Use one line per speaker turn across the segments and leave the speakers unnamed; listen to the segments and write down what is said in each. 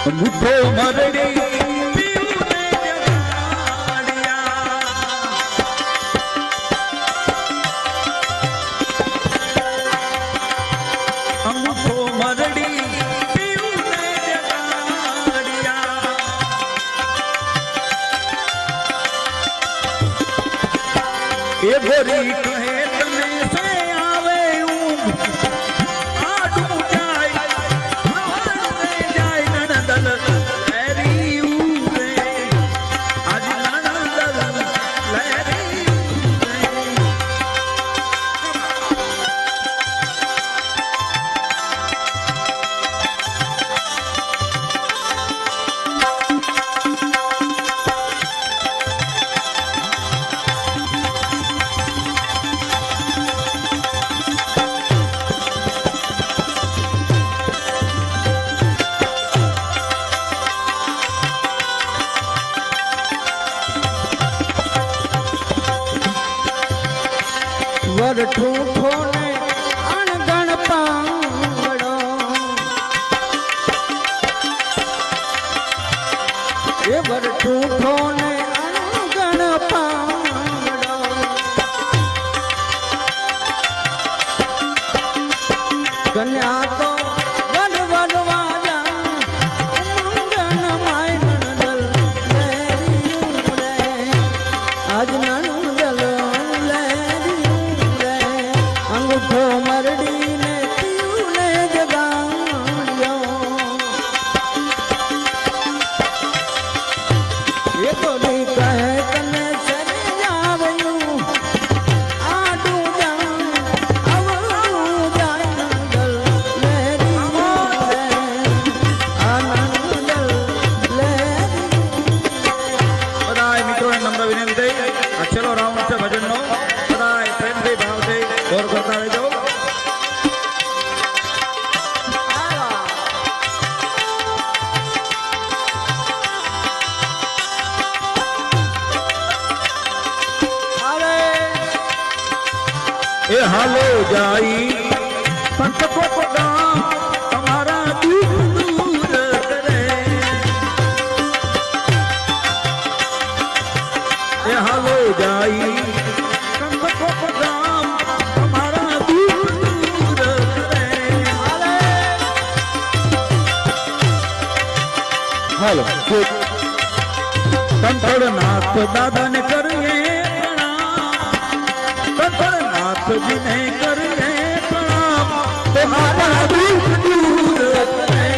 મુઠો મરડી એ ગોરી કહે તને સે આવે આડું જાય જાય નણદલ લેરી ઉરે આજ નણદલ લેરી
વરઠું ને અણગણ પાંગડો એ વરઠું ને અણગણ પાંગડો કન્યા તો વન વનવા જા મંગણ માય નણદલ લેરી ઉડે આજ નણદલ અંગૂઠો મરડી ને પીયું ને જગાડ્યો એ તો દી કહે તને સરે આવ્યું આડું જાણ અવળું જાય નંદલ લેરી આ નંદલ લેરી
બધાય મિત્રોને નમ્ર વિનંતી આ છેલ્લો રાઉન્ડ છે ભજનનો બધાય પ્રેમથી ભાવથી ગોર કરતા રહેજો એ હાલો જાઈ પંચકોટ ગામ તમારા દુઃખ દૂર કરે એ હાલો જાઈ પંચકોટ ગામ તમારા દુઃખ દૂર કરે હાલો કંઠળનાથ દાદાને કરીએ જીને કરીએ પ્રણામ તમારા દુઃખ દૂર કરે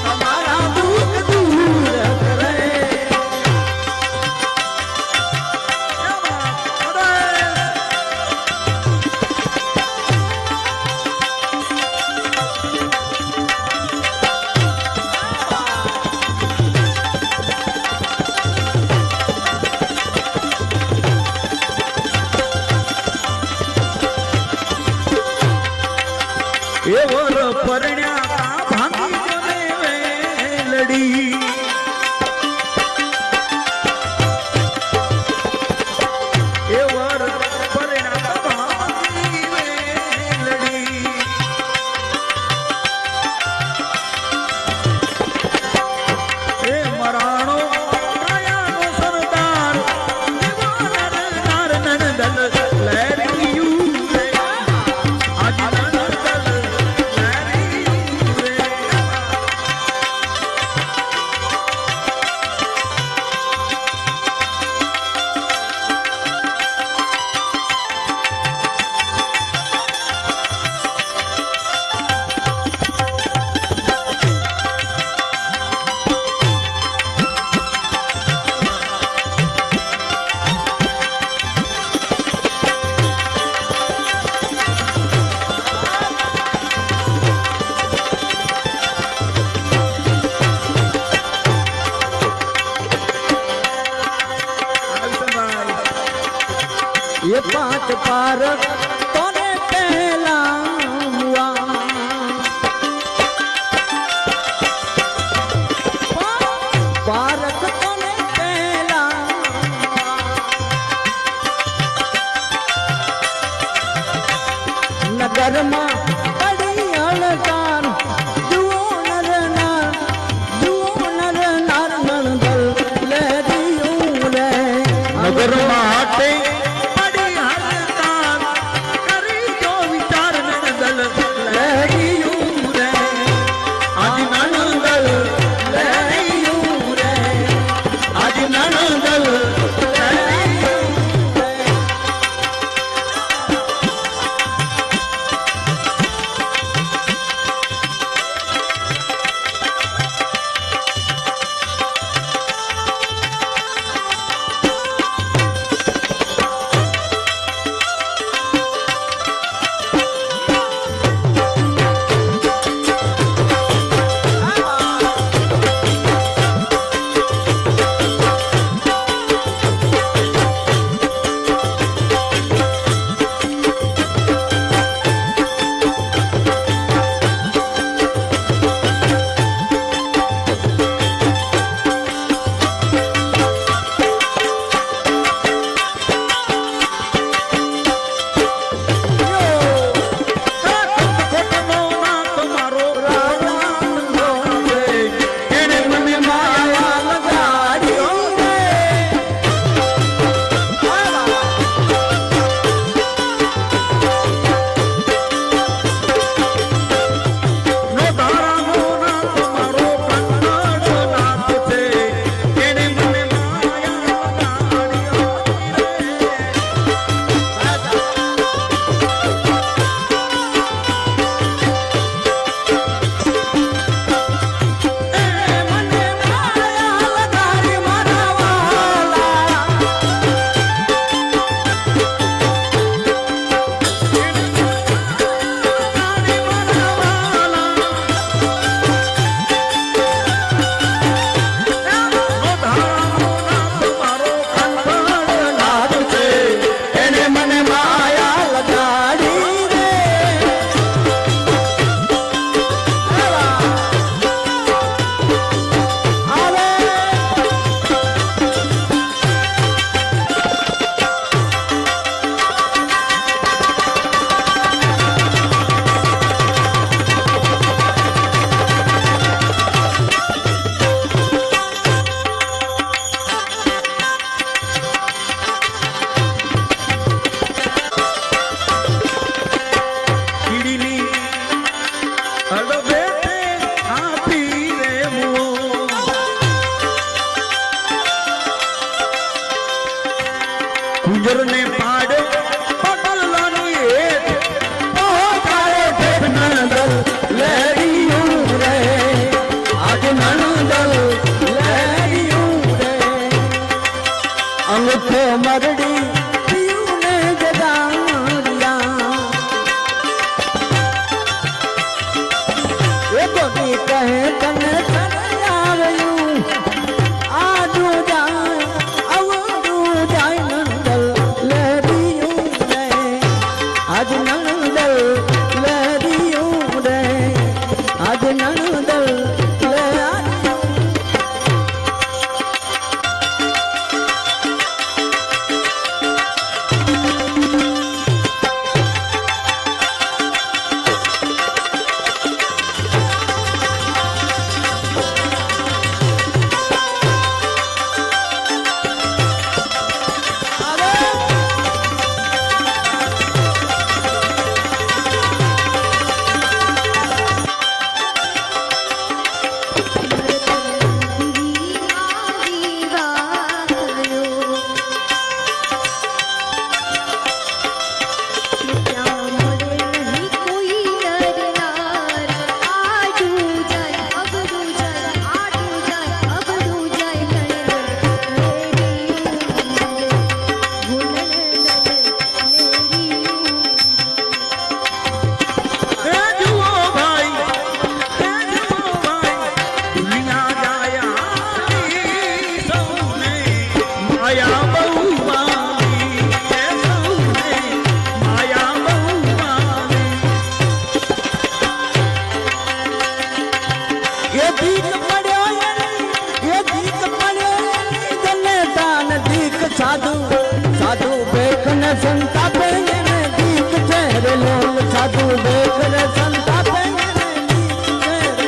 તમારા દુઃખ દૂર કરે એ વર પરણ્યા ભાંગી જોને વેલડી એ વર પરણ્યા ભાંગી વેલડી એ મરાણો કાયાનો સરદાર દીવાના નંદલ લેરી ઉરે આજ
ये पांच पारक तोने पहला हुआ पारक तोने पहला नगर में बड़ी अलकार जुओ नर ना जुओ નણદલ લહેરિયું રે આજ નણદલ લહેરિયું સાધુ સાધુ બેખને સંતાપે એને દીક છે રે લોલ સાધુ બેખને સંતાપે એને દીક છે રે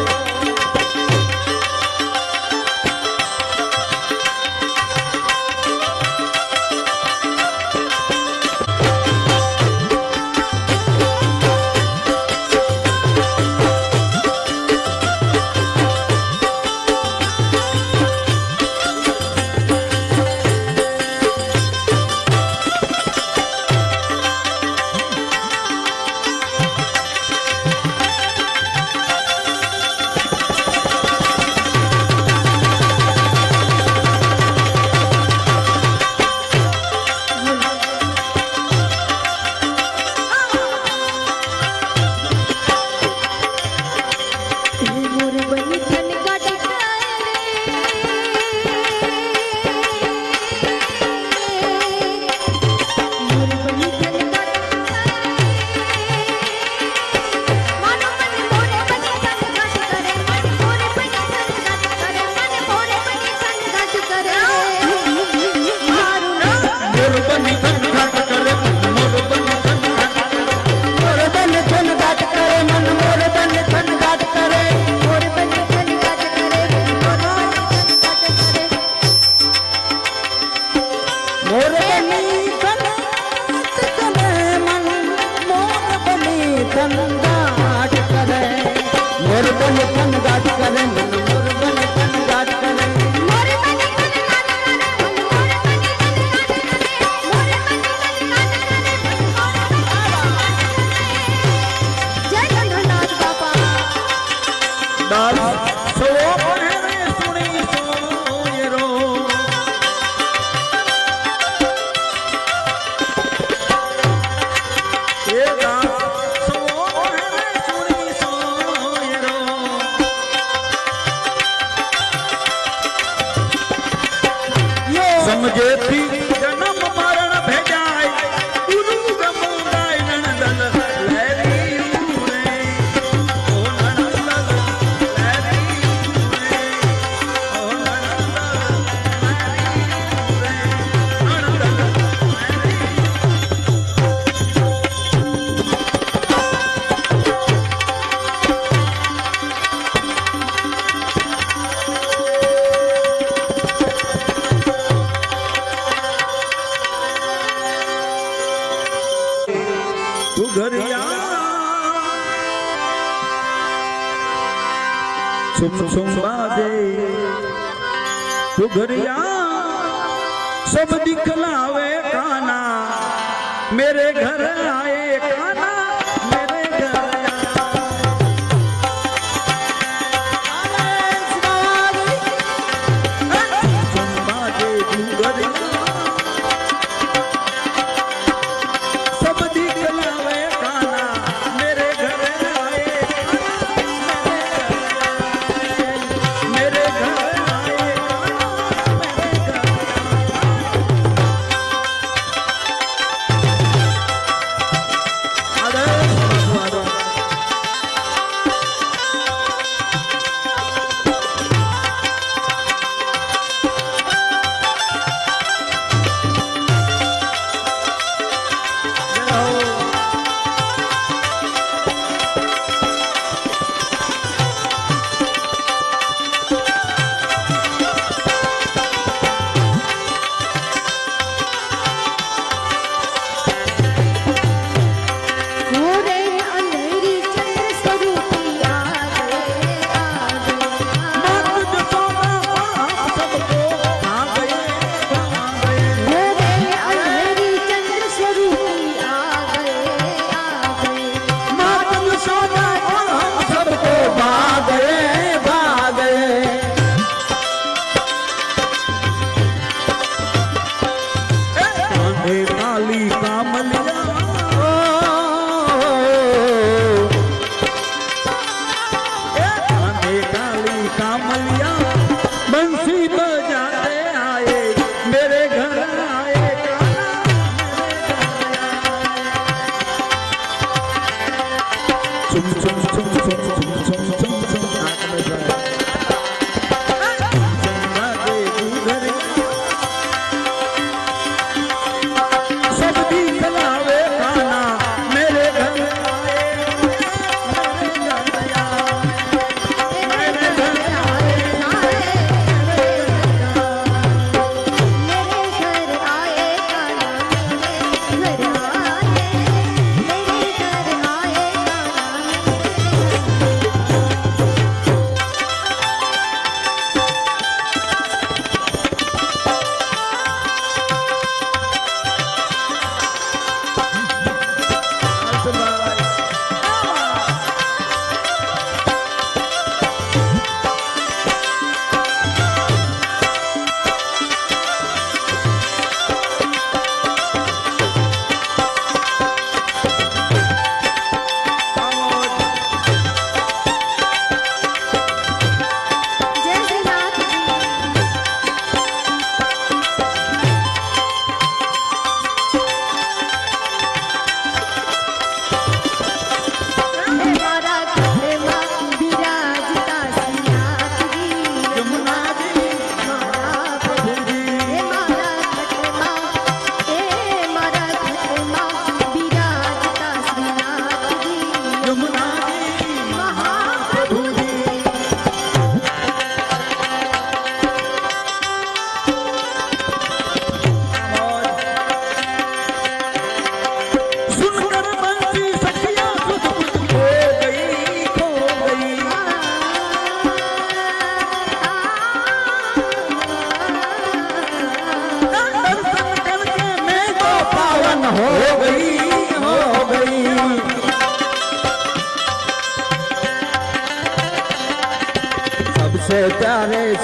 સમજેથી જન્મ મરણ ભેજાય ગુરુ ગમુદાય નણદલ લહેરિયું રે ઓ નણદલ લહેરિયું રે ઓ નણદલ લહેરિયું રે નણદલ सुम सुम बाजे घुघरिया सब दिखलावे काना मेरे घर आए काना मेरे घर सुम बाजे घुघरिया सब दिखलावे काना मेरे घर आए मेरे घर आए अरे છુમ છુમ છુમ છુમ છુમ છુમ છુમ છુમ આ કમલેશભાઈ ચંદ્રા દેવી ઘરે सब दिखलावे खाना मेरे घर आए मेरे घर आए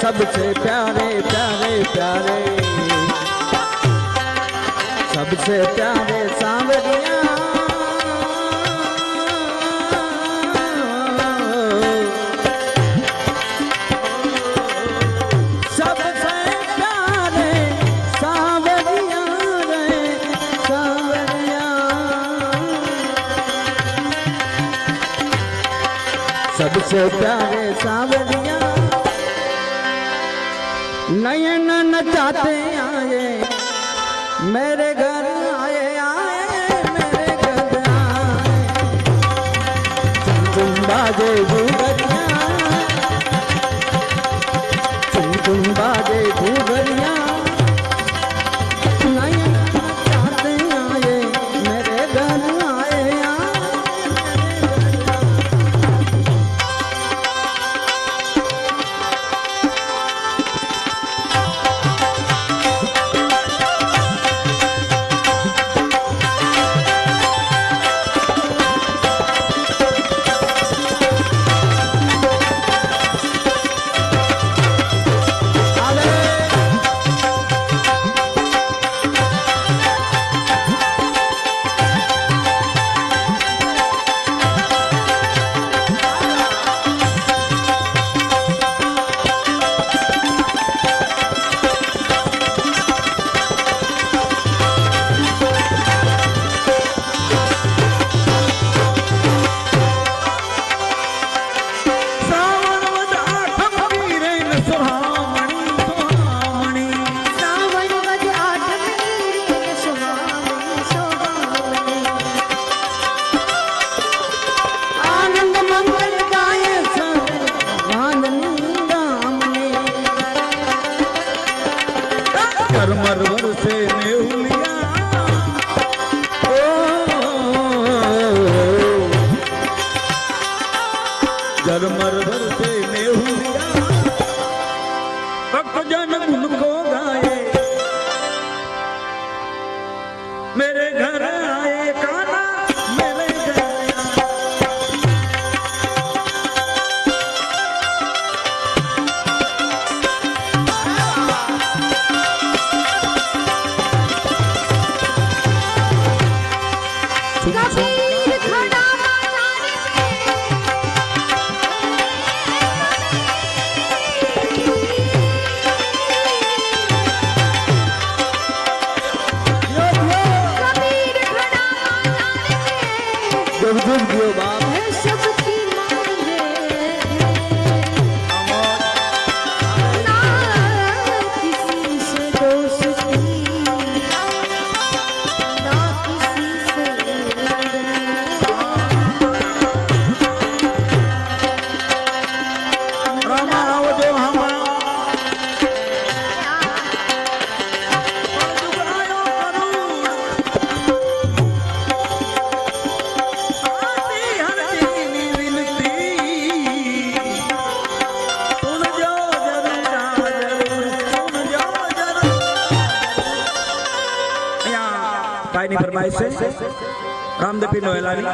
सबसे प्यारे प्यारे प्यारे सबसे प्यारे सांवरिया सबसे प्यारे सांवरिया रे सांवरिया सबसे प्यारे सांवरिया नयन नचाते आए मेरे घर आए आए मेरे घर आए चुम चुम बाजे घूघरिया चुम चुम बाजे घूघरिया नयन नचाते आए मेरे घर आए आए
मरवर से नेहुलिया जरमरवर से नेहुलिया भक्त जन उनको गाए मेरे घर आए काना मेरे घर
कबीर खड़ा
जुग जुग जियो बाप।
બાઈ છે રામદેપી નો એલાવી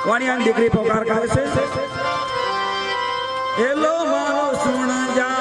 વાણિયાની દીકરી પોકાર કરે છે એલો મારો સુણ જા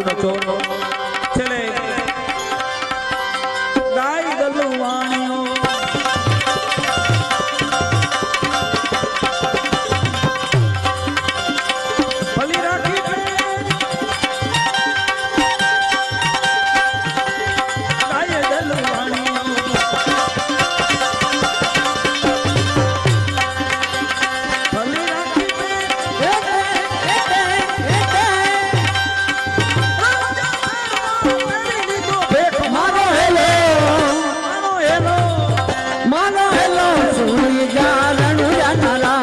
નો ચોર છેલ્લે ગાય ગલુવાણીઓ ભલી રાખી ગાય ગલુવાણીઓ ભલી રાખી
મારો હેલો મારો હેલો સુઈ જા રણુજા નાલા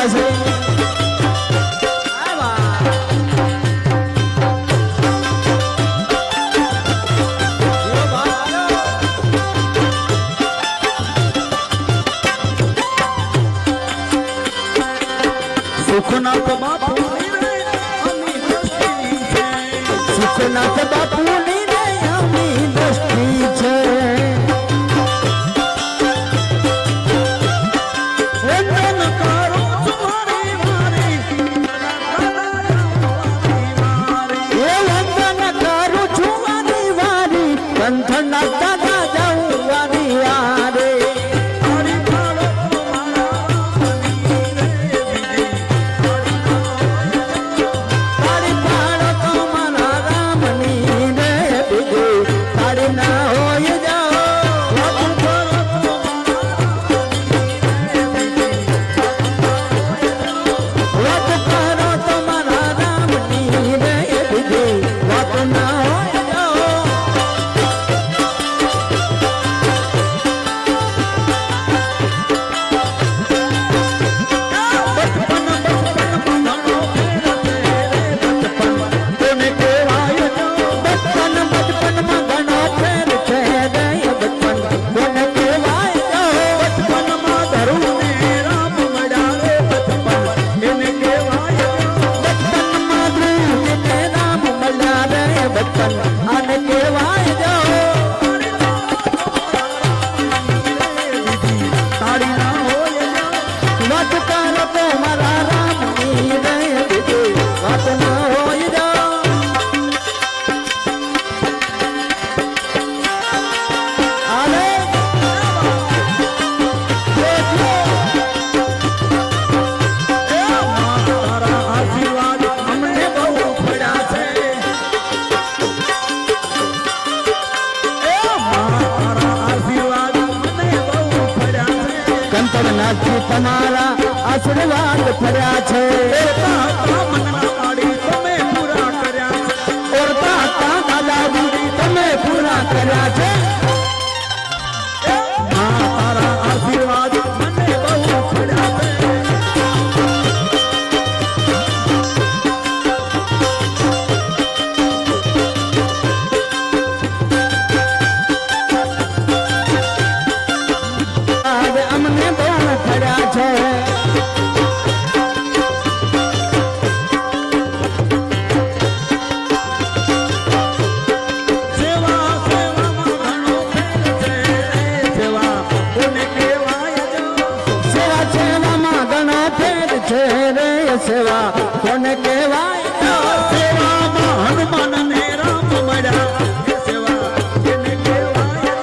આવ્યા છે
સુખનાથ બાપુ
સુખનાથ બાપુની રે અમી દ્રષ્ટિ છે
વંદન કરું તમારી મારી
એ વંદન કરું છું મારી વારી કંઠના દાદા જાઉં વારી યારે તારી પાડો તો મારા રામની રે બીજી તારી ના હોય જાઓ વાત કરો તો મારા રામની રે બીજી વાત ના હોય જાઓ બચપન બચપનમાં ઘણો ફેર છે રે બચપન કોને કહેવાય જાઓ
બચપનમાં ધરું ને રામ મળ્યા રે બચપન એને કહેવાય
બચપનમાં ધ્રુવને રામ મળ્યા રે બચપન આને કહેવાય જાઓ
તાળી ના હોય
વાત કરો તો મારા રામની રે બીજી વાત ના હોય જાઓ આલે દેખો
તારા આશીર્વાદ અમને બહુ પડ્યા છે તારા આશીર્વાદ મને બહુ પડ્યા છે
કંતરનાથથી તમારા આશીર્વાદ ફર્યા છે
મનના પાડી તમે પૂરા કર્યા છે
ઓરતા હતા દાદાજી તમે પૂરા કર્યા છે
તારા આશીર્વાદ મને બહુ પડ્યા છે
આજે અમને બહુ ફર્યા છે
સેવા સેવામાં ઘણો ફેર છે સેવા કોને કહેવાય
સેવા સેવામાં ઘણા ફેર છે રે સેવા કોને કહેવાય
સેવામાં હનુમાન ને રામ મળ્યા એ સેવા એને કહેવાય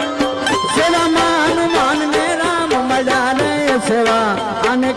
સેવામાં હનુમાન ને રામ મળ્યા રે સેવા આને